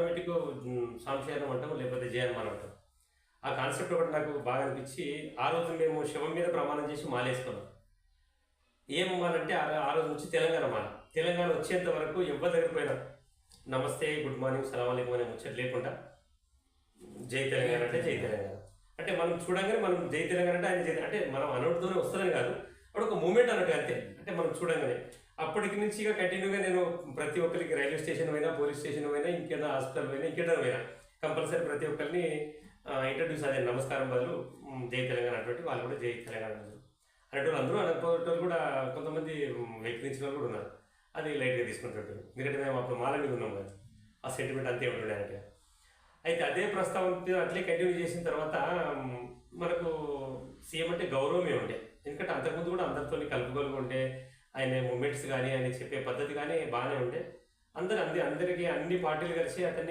ఆటోమేటిక్గా సాంశయనం అంటాం, లేకపోతే జయహనుమాన్ అంటాం. ఆ కాన్సెప్ట్ ఒకటి నాకు బాగా అనిపించి ఆ రోజు మేము శవం మీద ప్రమాణం చేసి మాలేసుకున్నాం. ఏం మాలంటే ఆ రోజు నుంచి తెలంగాణ మాల. తెలంగాణ వచ్చేంత వరకు ఎవరి దగ్గరికి పోయినా నమస్తే, గుడ్ మార్నింగ్, సలాం అలైకుం అనే ముచ్చట లేకుండా జై తెలంగాణ అంటే జై తెలంగాణ. అంటే మనం చూడంగానే మనం జై తెలంగాణ అంటే ఆయన జై, అంటే మనం అనౌట్తోనే వస్తుందని కాదు, అప్పుడు ఒక మూమెంట్ అన్నట్టు అంతే. అంటే మనం చూడంగానే అప్పటికి నుంచి ఇక కంటిన్యూగా నేను ప్రతి ఒక్కరికి రైల్వే స్టేషన్ పోయినా, పోలీస్ స్టేషన్ పోయినా, ఇంకేదైనా హాస్పిటల్ పోయినా, ఇంకేదైనా పోయినా కంపల్సరీ ప్రతి ఒక్కరిని ఇంట్రడ్యూస్ అదే నమస్కారం బదులు జై తెలంగాణ అటువంటి వాళ్ళు కూడా జై తెలంగాణ అనేటువంటి అందరూ అనుకోవటం కూడా కొంతమంది వ్యక్తించిన వాళ్ళు కూడా ఉన్నారు. అది లైట్గా తీసుకుంటుంటారు, ఎందుకంటే మేము అప్పుడు మాల మీద ఉన్నాం కదా, ఆ సెంటిమెంట్ అంతే ఉంటుండే అంటే. అయితే అదే ప్రస్తావన అట్లే కంటిన్యూ చేసిన తర్వాత మనకు సీఎం అంటే గౌరవమే ఉండే. ఎందుకంటే అంతకుముందు కూడా అందరితో కలుపుగోలుగా ఉండే, ఆయన మూమెంట్స్ కానీ ఆయన చెప్పే పద్ధతి కానీ బాగానే ఉండే. అందరికీ అన్ని పార్టీలు కలిసి అతన్ని